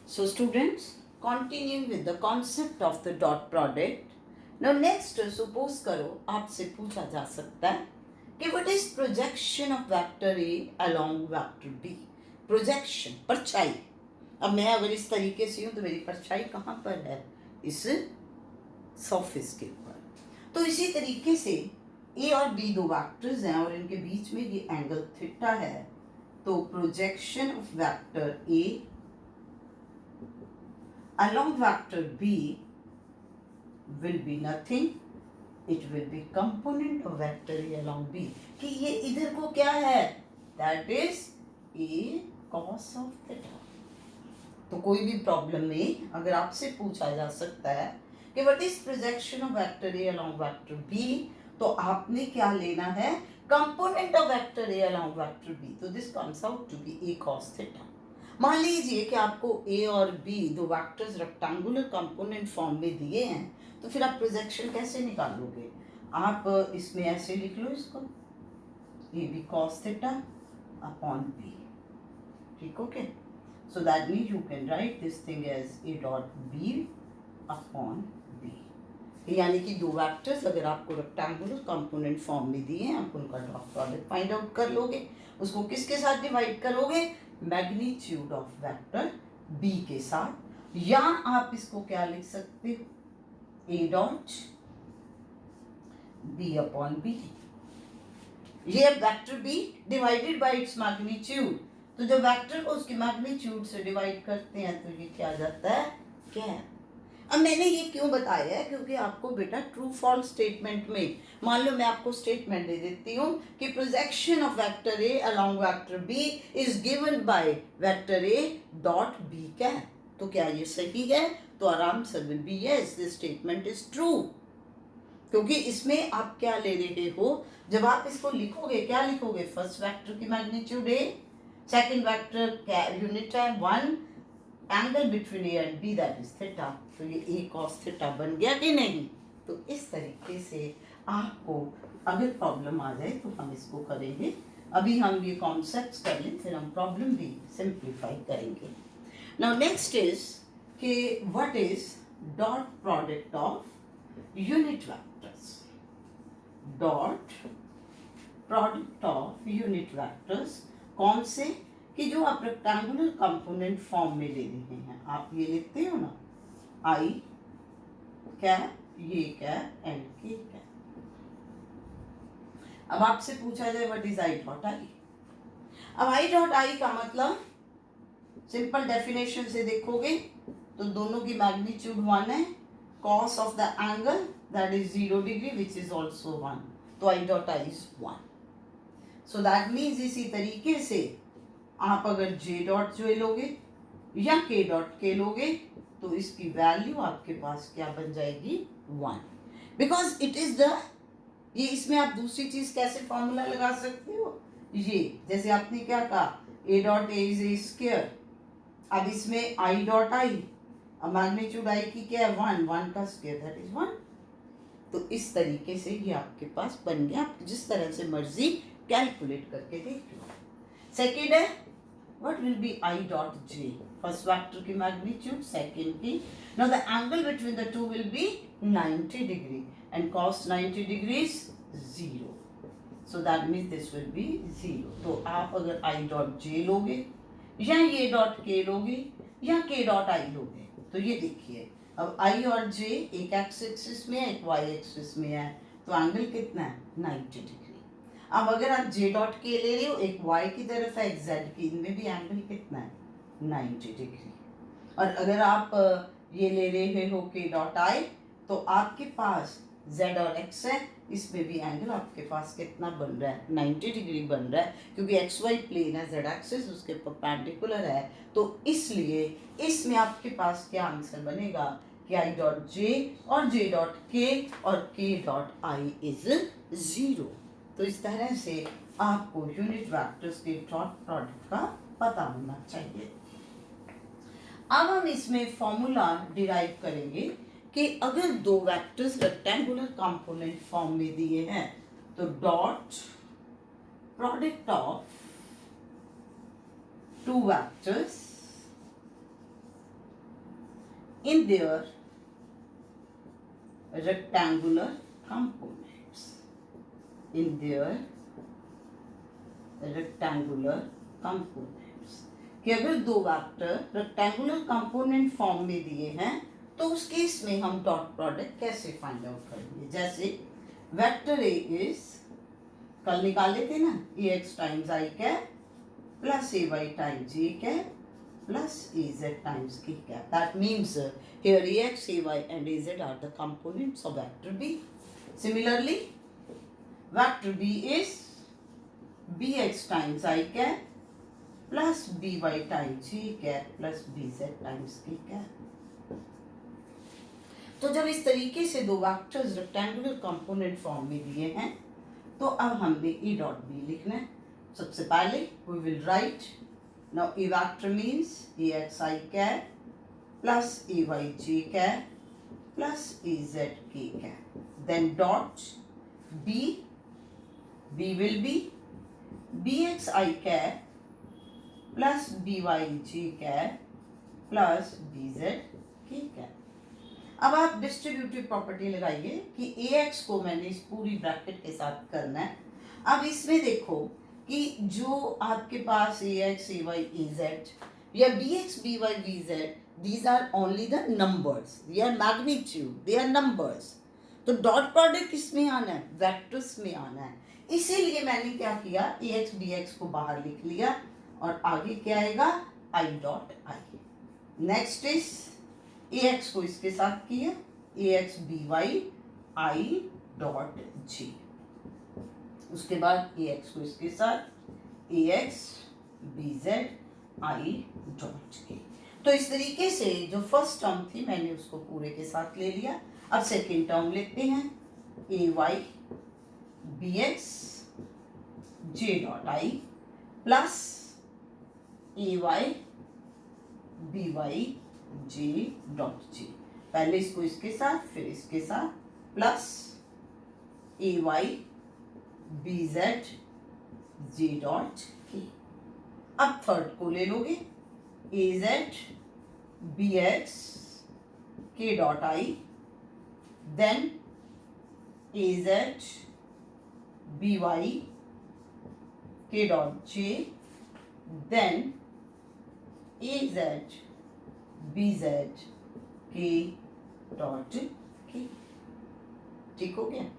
So students, continuing with the concept of the dot product. Now next, suppose करो आपसे पूछा जा सकता है कि what is projection of vector A along vector B? Projection, परछाई. अब मैं अगर इस तरीके से हूँ तो मेरी परछाई कहाँ पर है? इस सरफेस के ऊपर. तो इसी तरीके से A और B दो वेक्टर्स हैं और इनके बीच में ये एंगल थीटा है. तो projection of vector A along vector B will be nothing. It will be component of vector A along B. कि ये इधर को क्या है? That is A cos of theta. तो कोई भी प्रॉब्लम में अगर आपसे पूछा जा सकता है कि what is projection of vector A along vector B, तो आपने क्या लेना है? Component of vector A along vector B. तो this comes out to be A cos theta. मान लीजिए कि आपको A और B दो वेक्टर्स रेक्टेंगुलर कंपोनेंट फॉर्म में दिए हैं, तो फिर आप प्रोजेक्शन कैसे निकालोगे? आप इसमें ऐसे लिख लो इसको, AB cos theta upon B. ठीक, okay. So that means you can write this thing as A dot B upon B. यानी कि दो वेक्टर्स अगर आपको रेक्टेंगुलर कंपोनेंट फॉर्म में दिए हैं, आप उनका डॉट प्रोडक्ट फाइंड आउट कर लोगे. उसको किसके साथ डिवाइड करोगे? मैग्नीट्यूड ऑफ वेक्टर B के साथ. या आप इसको क्या लिख सकते हो? A dot B upon B. ये vector B divided by its magnitude. तो जब वेक्टर को उसके मैग्नीट्यूड से डिवाइड करते हैं तो ये क्या आ जाता है? क्या? अब मैंने ये क्यों बताया है? क्योंकि आपको बेटा ट्रू फॉल्स स्टेटमेंट में, मान लो मैं आपको स्टेटमेंट दे देती हूँ कि projection of vector A along vector B is given by vector A dot B क्या है? तो क्या ये सही है? तो आराम से will be yes, this statement is true. क्योंकि इसमें आप क्या ले रहे हो? जब आप इसको लिखोगे क्या लिखोगे? फर्स्ट वेक्टर की मैग्नीट्यूड ए, सेकेंड वेक्टर क्या यूनिट है 1, angle between A and B that is theta. तो ये ए कॉस थीटा बन गया कि नहीं? तो इस तरीके से आपको अगर प्रॉब्लम आ जाए तो हम इसको करेंगे. अभी हम ये कॉन्सेप्ट्स कर लें, फिर हम प्रॉब्लम भी सिंप्लीफाई करेंगे. नाउ नेक्स्ट इज कि what is dot product of unit vectors. Dot product of unit vectors कौन से? कि जो आप रेक्टेंगुलर कंपोनेंट फॉर्म में ले रहे हैं. आप ये लिखते हो ना, आई कैप, ये कैप एंड के कैप. अब आपसे पूछा जाए व्हाट इज आई डॉट आई. अब आई डॉट आई का मतलब सिंपल डेफिनेशन से देखोगे तो दोनों की मैग्नीट्यूड 1 है. Cos of the angle that is 0 degree which is also 1. तो आई dot I is 1. So that means इसी तरीके से आप अगर जे डॉट जो लोगे या के डॉट के लोगे तो इसकी वैल्यू आपके पास क्या बन जाएगी? 1. बिकॉज इट इज द, ये इसमें आप दूसरी चीज कैसे फॉर्मूला लगा सकते हो? ये जैसे आपने क्या कहा, ए dot A is a square. अब इसमें आई डॉट आई, अब मैग्नीट्यूड आई की क्या है? 1 का स्क्वायर दैट इज 1. तो इस तरीके से ये आपके पास बन गया. आप जिस तरह से मर्जी कैलकुलेट करके देख लो. सेकेंड है what will be I dot j. First vector की magnitude, second की. Now the angle between the two will be 90 degree and cos 90 degrees 0. So that means this will be 0. तो आप अगर I dot j लोगे या ये dot k लोगे या k dot I लोगे तो ये देखिए, अब I और j एक x एक्सिस में है, एक y एक्सिस में है, तो एंगल कितना है? 90 डिग्री. अब अगर आप जे डॉट के ले रहे हो, एक y की तरफ है, एक z की, इनमें भी एंगल कितना है? 90 डिग्री. और अगर आप ये ले रहे हो के डॉट आई तो आपके पास z और x है, इसमें भी एंगल आपके पास कितना बन रहा है? 90 डिग्री बन रहा है. क्योंकि xy प्लेन है, z एक्सिस उसके परपेंडिकुलर है, तो इसलिए इसमें आपके पास क्या आंसर बनेगा कि आई डॉट जे और जे डॉट के और के डॉट आई इज 0. तो इस तरह से आपको यूनिट वेक्टर्स के डॉट प्रोडक्ट का पता होना चाहिए. अब हम इसमें फॉर्मूला डिराइव करेंगे कि अगर दो वेक्टर्स रेक्टेंगुलर कंपोनेंट फॉर्म में दिए हैं तो dot product of two vectors in their rectangular components. In their rectangular components. कि अगर दो वेक्टर रेक्टेंगुलर कंपोनेंट फॉर्म में दिए हैं तो उस केस में हम डॉट प्रोडक्ट कैसे फाइंड आउट करेंगे. जैसे वेक्टर ए इज, कल निकाले थे ना, A X times I cap plus A Y times J cap plus az times k cap. That means here ax, ay and az are the components of vector b. Similarly, vector b is bx times I cap plus by times j cap plus bz times k cap. तो जब इस तरीके से दो vectors rectangular component form में दिए हैं तो अब हमने e डॉट b लिखना है. सबसे पहले we will write. Now A vector means AXI cap plus AYJ cap plus AZK cap. Then dot B will be BXI cap plus BYJ cap plus BZK cap. अब आप distributive property लगाइए कि AX को मैंने इस पूरी bracket के साथ करना है. अब इसमें देखो कि जो आपके पास A X A Y A Z या B X B Y B Z, these are only the numbers, they are magnitude, they are numbers. तो डॉट प्रोडक्ट किसमें आना है, वेक्टर्स में आना है. इसीलिए मैंने क्या किया, ए एक्स बी एक्स को बाहर लिख लिया और आगे क्या आएगा, I dot I. Next is A X को इसके साथ किया, A X B Y I dot J. उसके बाद ए एक्स को इसके साथ A X B Z I dot K. तो इस तरीके से जो फर्स्ट टर्म थी मैंने उसको पूरे के साथ ले लिया. अब सेकेंड टर्म लेते हैं, A Y B X J dot I plus A Y B Y J dot J. पहले इसको इसके साथ फिर इसके साथ plus A Y B Z J dot K. अब थर्ड को ले लोगे, ए जेड बी एक्स के dot I, then A Z B Y के dot J, then A Z B Z के डॉट के. ठीक हो गया.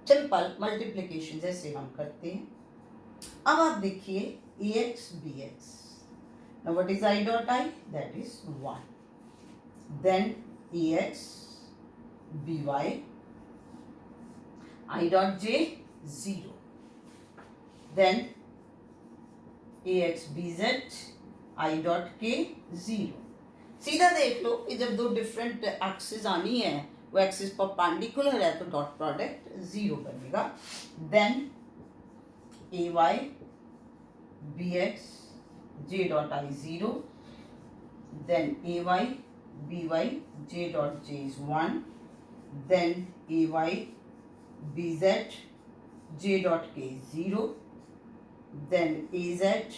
सिंपल मल्टीप्लिकेशन जैसे हम करते हैं. अब आप देखिए A X B X. Now what is I dot I, that is 1. Then A X B Y I dot J 0. Then A X B Z I dot के 0. सीधा देख लो कि जब दो डिफरेंट एक्सिस आनी है वो एक्सिस परपेंडिकुलर है तो डॉट प्रोडक्ट 0 बनेगा. Then A Y B X J dot i 0. Then A Y B Y J dot j is 1. Then A Y B Z J dot के 0. Then A Z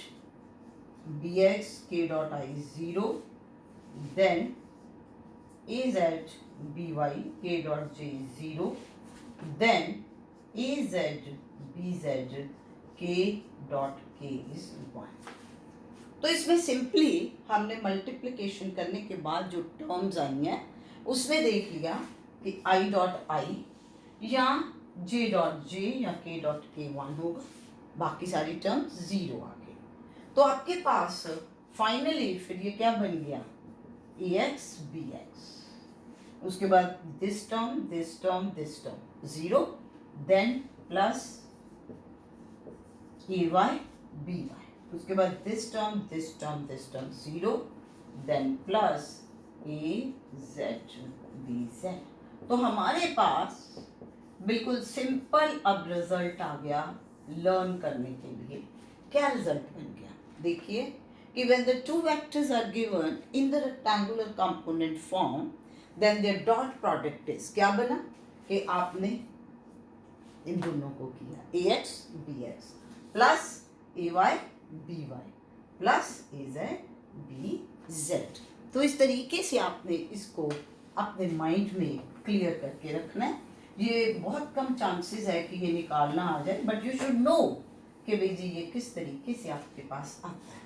B X के dot i 0. Then A Z B Y के dot J 0. Then A Z B Z के dot k is 1. तो इसमें simply हमने multiplication करने के बाद जो टर्म्स आई हैं उसमें देख लिया कि आई डॉट आई या जे डॉट जे या के डॉट के 1 होगा, बाकी सारी टर्म्स 0 आ गई. तो आपके पास फाइनली फिर ये क्या बन गया, ए एक्स बी एक्स. उसके बाद this term this term this term 0. Then plus A Y B Y. उसके बाद this term this term this term 0. Then plus A Z B Z. तो हमारे पास बिल्कुल सिंपल अब रिजल्ट आ गया लर्न करने के लिए. क्या रिजल्ट बन गया, देखिए कि when the two vectors are given in the rectangular component form then their dot product is, क्या बना कि आपने इन दोनों को किया ax bx plus ay by plus az bz. तो इस तरीके से आपने इसको अपने माइंड में क्लियर करके रखना है। ये बहुत कम चांसेस है कि ये निकालना आ जाए, बट यू शुड नो कि भाई जी ये किस तरीके से आपके पास आता है।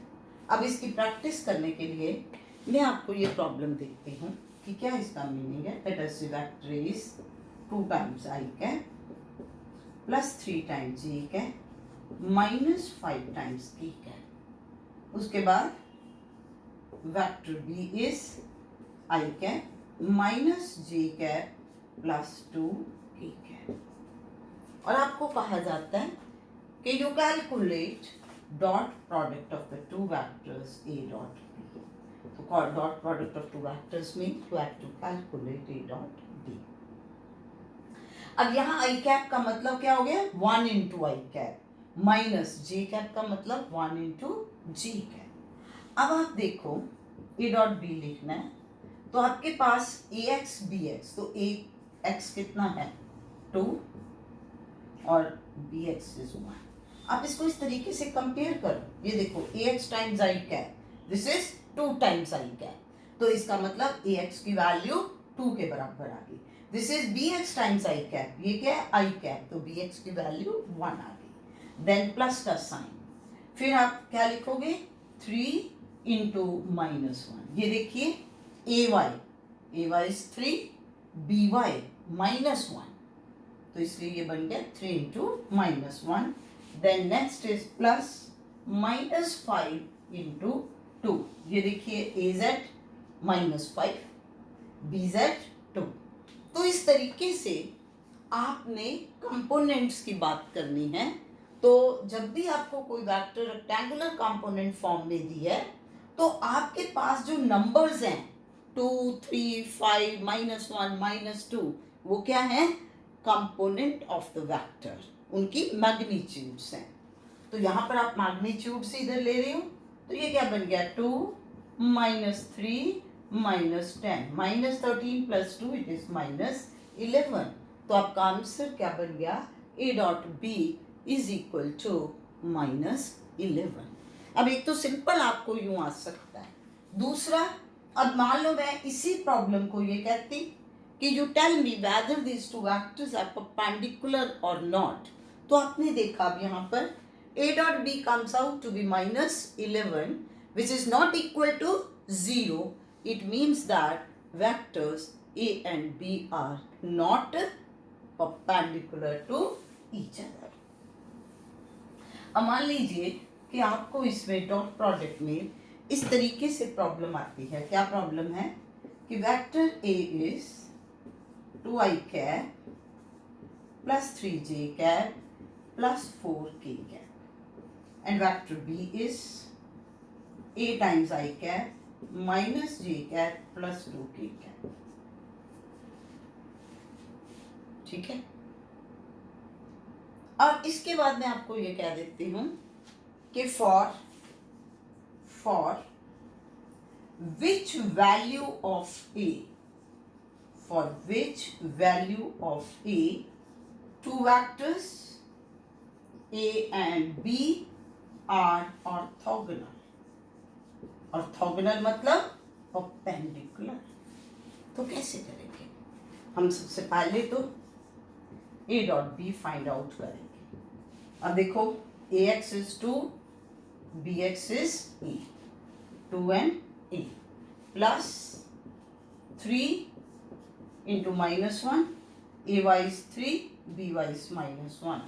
अब इसकी प्रैक्टिस करने के लिए मैं आपको ये प्रॉब्लम देखती हूँ कि क्या इसका मीनिंग है। Let us see vector is 2 times I cap plus 3 times J cap minus 5 times k cap. उसके बाद vector B is i cap minus j cap plus 2 k cap. और आपको कहा जाता है कि you calculate dot product of the two vectors A dot B. So dot product of two vectors means you have to calculate A dot B. अब यहाँ I cap का मतलब क्या हो गया 1 into I cap minus J cap का मतलब 1 into J cap। अब आप देखो A dot B लिखना है तो आपके पास AX BX, तो AX कितना है 2 और BX is 1। आप इसको इस तरीके से कंपेयर करो। ये देखो ax times I cap, this is 2 times I cap, तो इसका मतलब ax की वैल्यू 2 के बराबर आ गई। This is bx times I cap, ये क्या है आई कैप, तो bx की वैल्यू 1 आ गई। देन प्लस का साइन, फिर आप क्या लिखोगे 3 इंटू माइनस 1। ये देखिए ay इज 3, by माइनस 1, तो इसलिए ये बन गया 3 into minus 1। Then next is plus minus 5 into 2। ये देखिए az minus 5, bz 2। तो इस तरीके से आपने कंपोनेंट्स की बात करनी है। तो जब भी आपको कोई वेक्टर रेक्टेंगुलर कंपोनेंट फॉर्म में दी है तो आपके पास जो नंबर्स हैं 2, 3, 5, -1, -2 वो क्या है कंपोनेंट ऑफ द वेक्टर, उनकी मैग्नीट्यूड्स हैं। तो यहाँ पर आप मैग्नीट्यूड से इधर ले रहे हो तो ये क्या बन गया 2 -3 -10 -13 + 2 इट इज -11। तो आपका आंसर क्या बन गया A dot B is equal to -11। अब एक तो सिंपल आपको यूं आ सकता है, दूसरा अब मान लो मैं इसी प्रॉब्लम को ये कहती कि you tell me whether this two vectors are perpendicular और नॉट। तो आपने देखा अब यहाँ पर A dot B comes out to be -11 which is not equal to 0. It means that vectors A and B are not perpendicular to each other. अब मान लीजिए कि आपको इसमें डॉट प्रोडक्ट में इस तरीके से प्रॉब्लम आती है। क्या प्रॉब्लम है कि vector A is 2i cap plus 3j cap plus 4k cap and vector B is A times I cap minus j cap plus 2k cap। ठीक है, और इसके बाद मैं आपको ये कह देती हूँ कि for which value of A, for which value of A two vectors A and B are orthogonal। Orthogonal मतलब परपेंडिकुलर। तो कैसे करेंगे हम? सबसे पहले तो A dot B find out करेंगे। अब देखो AX is 2, BX is A, 2 and A plus 3 into -1, AY is 3, BY is -1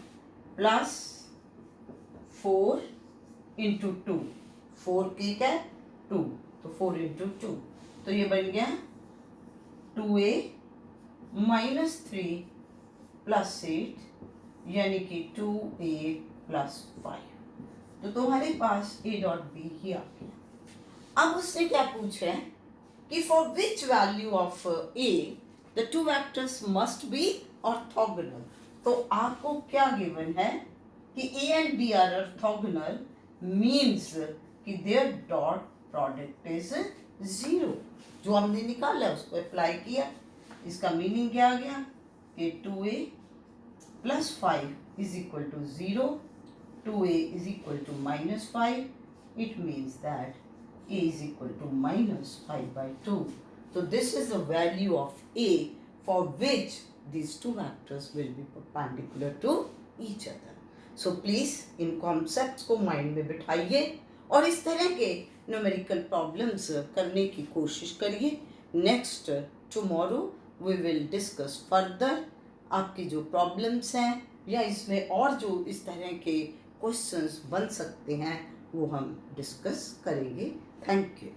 plus 4 into 2, 4k क्या 2, तो 4 into 2, तो ये बन गया 2A -3 plus 8 यानी कि 2A plus 5। तो तुम्हारे पास A डॉट B ही आ गया। अब उसने क्या पूछा है कि for which value of A the two vectors must be orthogonal। तो आपको क्या गिवन है कि A and B are orthogonal means कि their dot product is 0। जो हमने निकाला उसको अप्लाई किया, इसका मीनिंग क्या आ गया कि 2A plus 5 is equal to 0, 2A is equal to -5। It means that a is equal to minus 5/2. So this is the value of a for which these two vectors will be perpendicular to each other. So please in concepts को mind में बिठाइए और इस तरह के numerical problems करने की कोशिश करिए. Next tomorrow we will discuss further आपकी जो प्रॉब्लम्स हैं या इसमें और जो इस तरह के क्वेश्चंस बन सकते हैं वो हम डिस्कस करेंगे. Thank you.